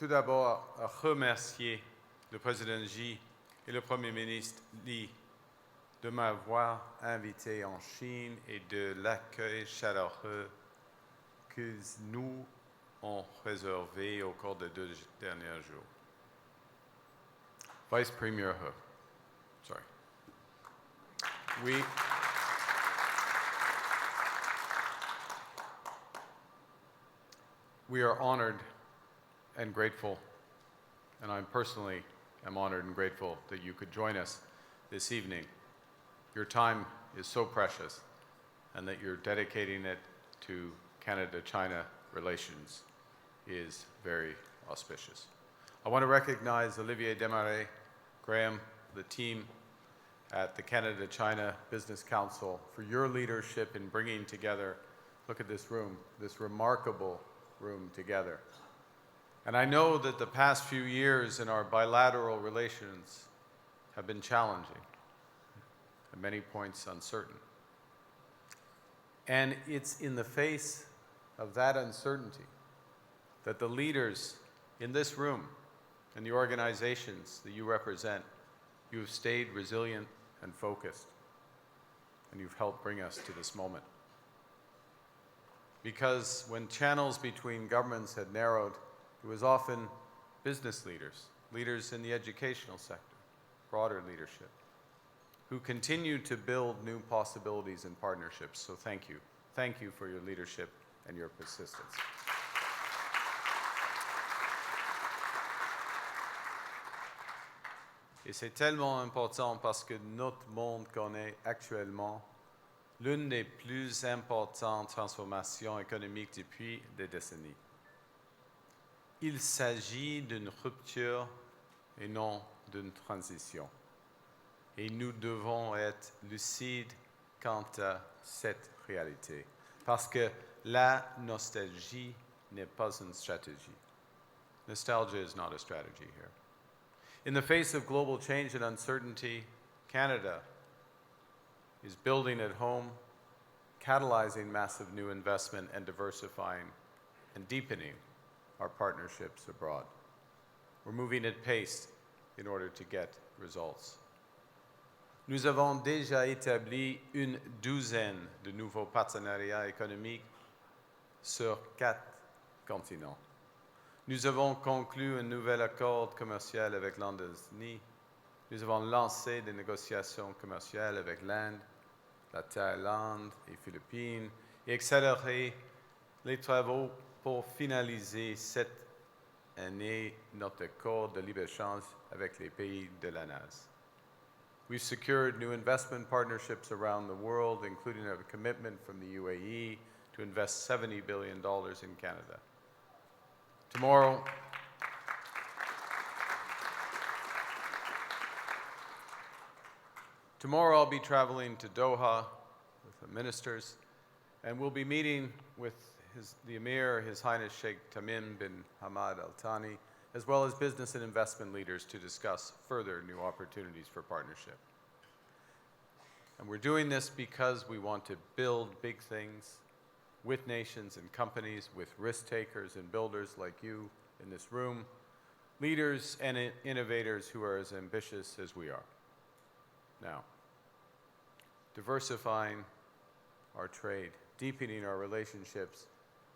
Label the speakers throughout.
Speaker 1: tout d'abord remercier le président Xi et le Premier ministre Li de m'avoir invité en Chine et de l'accueil chaleureux que nous ont réservé au cours des 2 derniers jours. Vice Premier He, sorry. We are honored and grateful, and I personally am honored and grateful that you could join us this evening. Your time is so precious, and that you're dedicating it to Canada-China relations is very auspicious. I want to recognize Olivier Desmarais, Graham, the team at the Canada-China Business Council for your leadership in bringing together, look at this room, this remarkable room together. And I know that the past few years in our bilateral relations have been challenging, at many points uncertain. And it's in the face of that uncertainty that the leaders in this room and the organizations that you represent, you have stayed resilient and focused, and you've helped bring us to this moment. Because when channels between governments had narrowed, it was often business leaders, leaders in the educational sector, broader leadership, who continue to build new possibilities and partnerships. So thank you. Thank you for your leadership and your persistence. Et c'est tellement important parce que notre monde connaît actuellement l'une des plus importantes transformations économiques depuis des décennies. Il s'agit d'une rupture et non d'une transition. Et nous devons être lucides quant à cette réalité. Parce que la nostalgie n'est pas une stratégie. Nostalgia is not a strategy here. In the face of global change and uncertainty, Canada is building at home, catalyzing massive new investment and diversifying and deepening our partnerships abroad. We're moving at pace in order to get results. Nous avons déjà établi une douzaine de nouveaux partenariats économiques sur 4 continents. Nous avons conclu un nouvel accord commercial avec l'Indonésie. Nous avons lancé des négociations commerciales avec l'Inde, la Thaïlande et les Philippines et accéléré les travaux pour finaliser cette année notre accord de libre-échange avec les pays de l'ANAS. We've secured new investment partnerships around the world, including a commitment from the UAE to invest $70 billion in Canada. Tomorrow I'll be traveling to Doha with the ministers, and we'll be meeting with the Emir, His Highness Sheikh Tamim bin Hamad Al Thani, as well as business and investment leaders to discuss further new opportunities for partnership. And we're doing this because we want to build big things with nations and companies, with risk takers and builders like you in this room, leaders and innovators who are as ambitious as we are. Now, diversifying our trade, deepening our relationships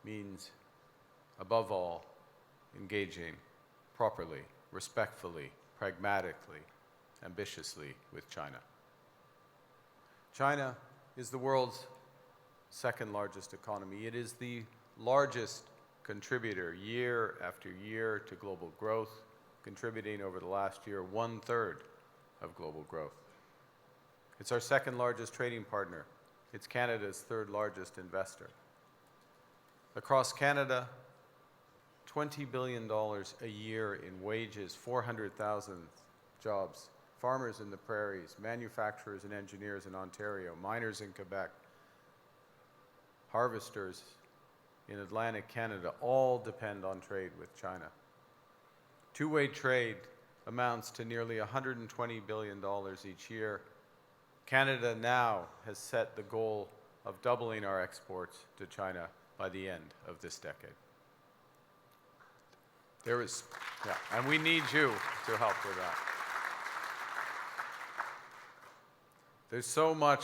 Speaker 1: means, above all, engaging properly, respectfully, pragmatically, ambitiously with China. China is the world's second largest economy. It is the largest contributor year after year to global growth, contributing over the last year 1/3 of global growth. It's our second largest trading partner. It's Canada's third largest investor. Across Canada, $20 billion a year in wages, 400,000 jobs, farmers in the prairies, manufacturers and engineers in Ontario, miners in Quebec, harvesters in Atlantic Canada, all depend on trade with China. Two-way trade amounts to nearly $120 billion each year. Canada now has set the goal of doubling our exports to China by the end of this decade. There is, yeah, and we need you to help with that. There's so much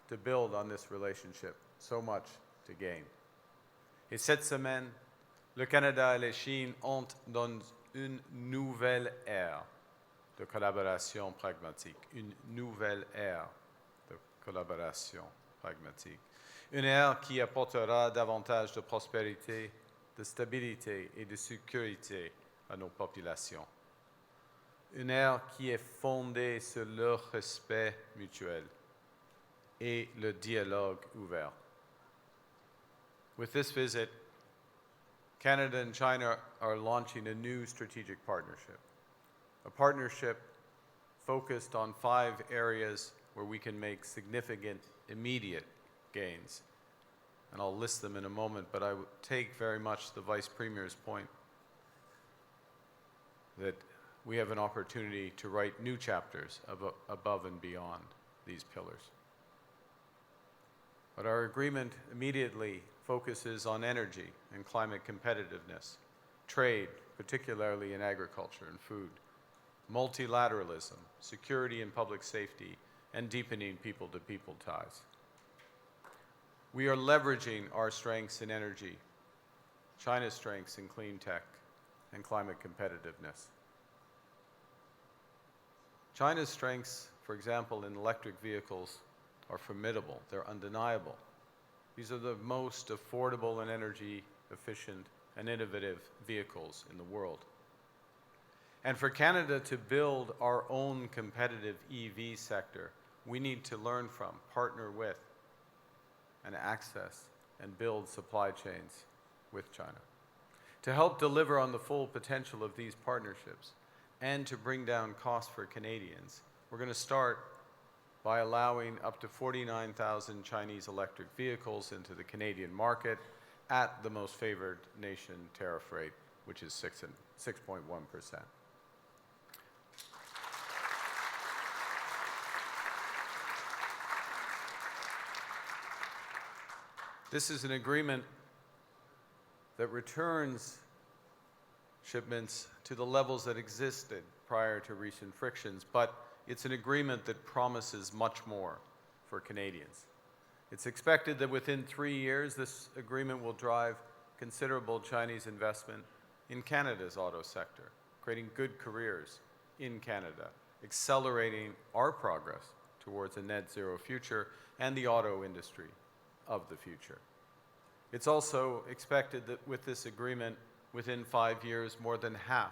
Speaker 1: to build on this relationship, so much to gain. Et cette semaine, le Canada et la Chine entrent dans une nouvelle ère de collaboration pragmatique, une nouvelle ère de collaboration pragmatique, une ère qui apportera davantage de prospérité, de stabilité et de sécurité à nos populations. Une ère qui est fondée sur le respect mutuel et le dialogue ouvert. With this visit, Canada and China are launching a new strategic partnership, a partnership focused on 5 areas where we can make significant immediate gains. And I'll list them in a moment, but I would take very much the Vice Premier's point that we have an opportunity to write new chapters above and beyond these pillars. But our agreement immediately focuses on energy and climate competitiveness, trade, particularly in agriculture and food, multilateralism, security and public safety, and deepening people-to-people ties. We are leveraging our strengths in energy, China's strengths in clean tech, and climate competitiveness. China's strengths, for example, in electric vehicles, are formidable. They're undeniable. These are the most affordable and energy efficient and innovative vehicles in the world. And for Canada to build our own competitive EV sector, we need to learn from, partner with, and access and build supply chains with China. To help deliver on the full potential of these partnerships and to bring down costs for Canadians, we're going to start by allowing up to 49,000 Chinese electric vehicles into the Canadian market at the most favored nation tariff rate, which is 6.1%. This is an agreement that returns shipments to the levels that existed prior to recent frictions, but it's an agreement that promises much more for Canadians. It's expected that within 3 years, this agreement will drive considerable Chinese investment in Canada's auto sector, creating good careers in Canada, accelerating our progress towards a net zero future and the auto industry of the future. It's also expected that with this agreement, within 5 years, more than half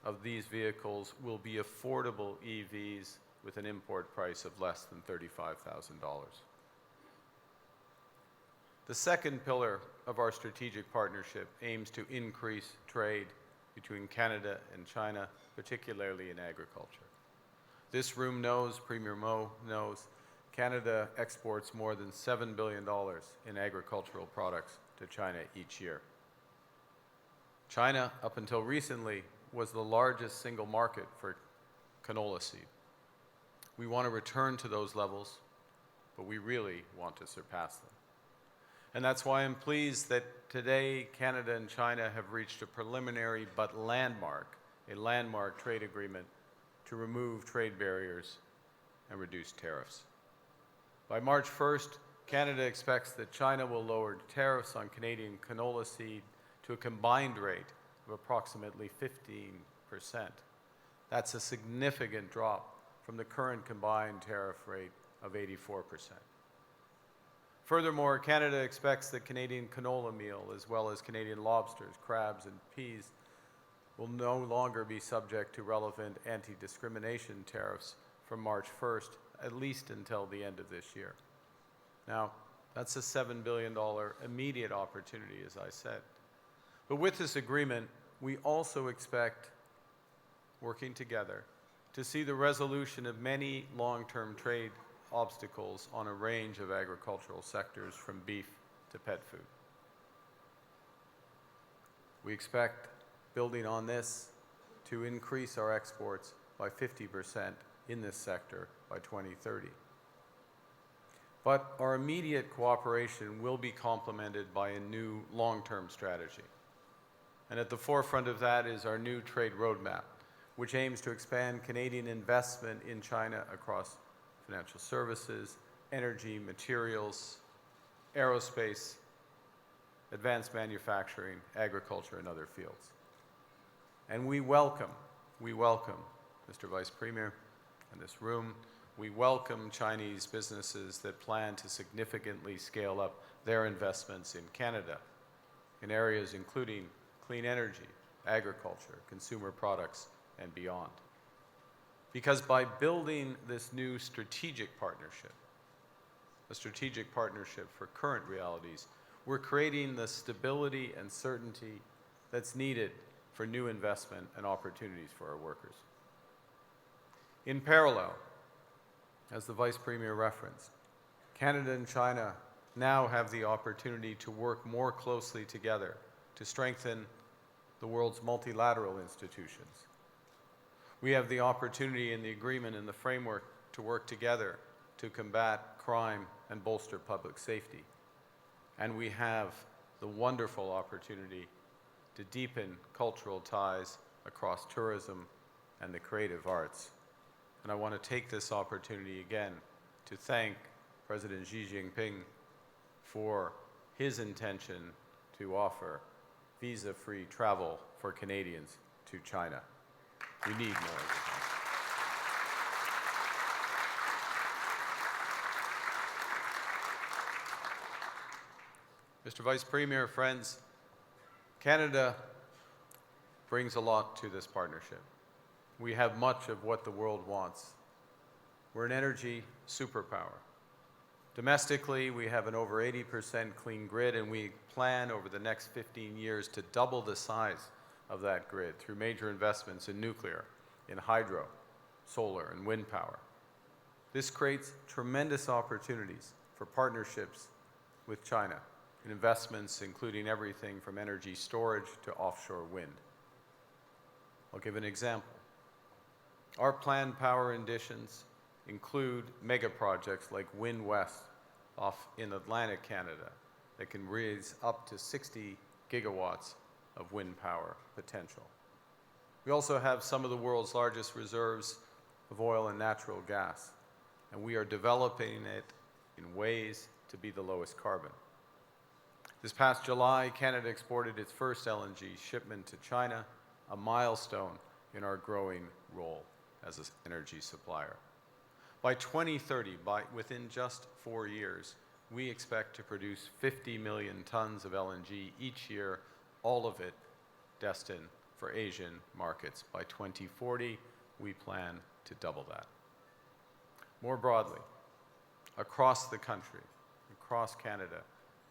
Speaker 1: of these vehicles will be affordable EVs with an import price of less than $35,000. The second pillar of our strategic partnership aims to increase trade between Canada and China, particularly in agriculture. This room knows, Premier Mo knows, Canada exports more than $7 billion in agricultural products to China each year. China, up until recently, was the largest single market for canola seed. We want to return to those levels, but we really want to surpass them. And that's why I'm pleased that today Canada and China have reached a preliminary but landmark trade agreement to remove trade barriers and reduce tariffs. By March 1st, Canada expects that China will lower tariffs on Canadian canola seed to a combined rate of approximately 15%. That's a significant drop from the current combined tariff rate of 84%. Furthermore, Canada expects that Canadian canola meal, as well as Canadian lobsters, crabs, and peas, will no longer be subject to relevant anti-discrimination tariffs from March 1st, at least until the end of this year. Now, that's a $7 billion immediate opportunity, as I said. But with this agreement, we also expect, working together, to see the resolution of many long-term trade obstacles on a range of agricultural sectors, from beef to pet food. We expect, building on this, to increase our exports by 50% in this sector by 2030. But our immediate cooperation will be complemented by a new long-term strategy. And at the forefront of that is our new trade roadmap, which aims to expand Canadian investment in China across financial services, energy, materials, aerospace, advanced manufacturing, agriculture, and other fields. And we welcome, Mr. Vice Premier, in this room, we welcome Chinese businesses that plan to significantly scale up their investments in Canada in areas including clean energy, agriculture, consumer products, and beyond. Because by building this new strategic partnership, a strategic partnership for current realities, we're creating the stability and certainty that's needed for new investment and opportunities for our workers. In parallel, as the Vice Premier referenced, Canada and China now have the opportunity to work more closely together to strengthen the world's multilateral institutions. We have the opportunity in the agreement and the framework to work together to combat crime and bolster public safety. And we have the wonderful opportunity to deepen cultural ties across tourism and the creative arts. And I want to take this opportunity again to thank President Xi Jinping for his intention to offer visa-free travel for Canadians to China. We need more of it. Mr. Vice Premier, friends, Canada brings a lot to this partnership. We have much of what the world wants. We're an energy superpower. Domestically, we have an over 80% clean grid, and we plan over the next 15 years to double the size of that grid through major investments in nuclear, in hydro, solar, and wind power. This creates tremendous opportunities for partnerships with China in investments including everything from energy storage to offshore wind. I'll give an example. Our planned power additions include mega projects like Wind West off in Atlantic Canada that can raise up to 60 gigawatts of wind power potential. We also have some of the world's largest reserves of oil and natural gas, and we are developing it in ways to be the lowest carbon. This past July, Canada exported its first LNG shipment to China, a milestone in our growing role as an energy supplier. By 2030, within just 4 years, we expect to produce 50 million tons of LNG each year, all of it destined for Asian markets. By 2040, we plan to double that. More broadly, across the country, across Canada,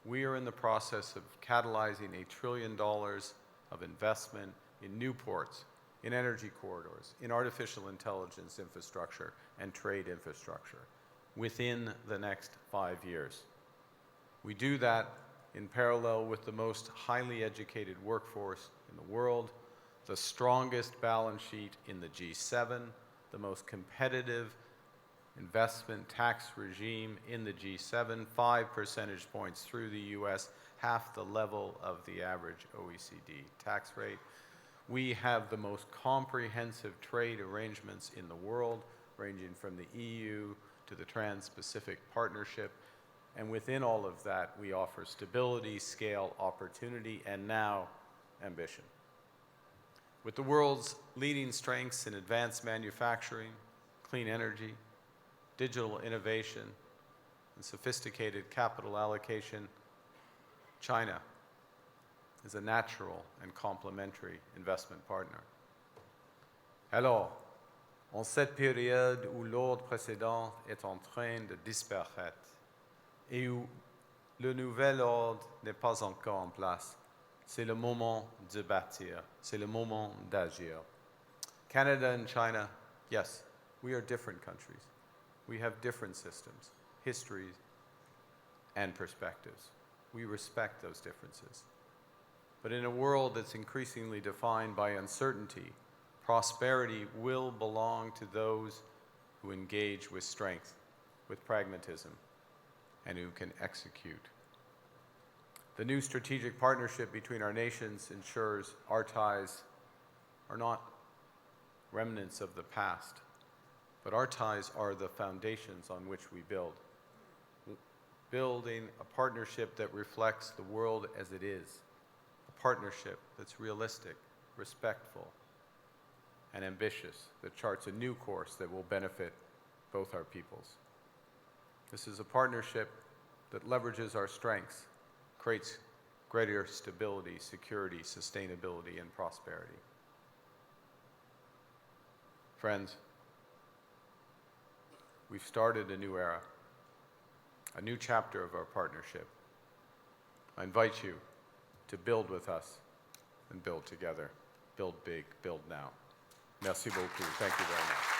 Speaker 1: we are in the process of catalyzing $1 trillion of investment in new ports, in energy corridors, in artificial intelligence infrastructure, and trade infrastructure within the next 5 years. We do that in parallel with the most highly educated workforce in the world, the strongest balance sheet in the G7, the most competitive investment tax regime in the G7, 5 percentage points through the US, half the level of the average OECD tax rate. We have the most comprehensive trade arrangements in the world, ranging from the EU to the Trans-Pacific Partnership. And within all of that, we offer stability, scale, opportunity, and now ambition. With the world's leading strengths in advanced manufacturing, clean energy, digital innovation, and sophisticated capital allocation, China is a natural and complementary investment partner. Alors, en cette période où l'ordre précédent est en train de disparaître et où le nouvel ordre n'est pas encore en place, c'est le moment de bâtir, c'est le moment d'agir. Canada and China, yes, we are different countries. We have different systems, histories, and perspectives. We respect those differences. But in a world that's increasingly defined by uncertainty, prosperity will belong to those who engage with strength, with pragmatism, and who can execute. The new strategic partnership between our nations ensures our ties are not remnants of the past, but our ties are the foundations on which we build. Building a partnership that reflects the world as it is, a partnership that's realistic, respectful, and ambitious, that charts a new course that will benefit both our peoples. This is a partnership that leverages our strengths, creates greater stability, security, sustainability, and prosperity. Friends, we've started a new era, a new chapter of our partnership. I invite you to build with us and build together. Build big, build now. Merci beaucoup. Thank you very much.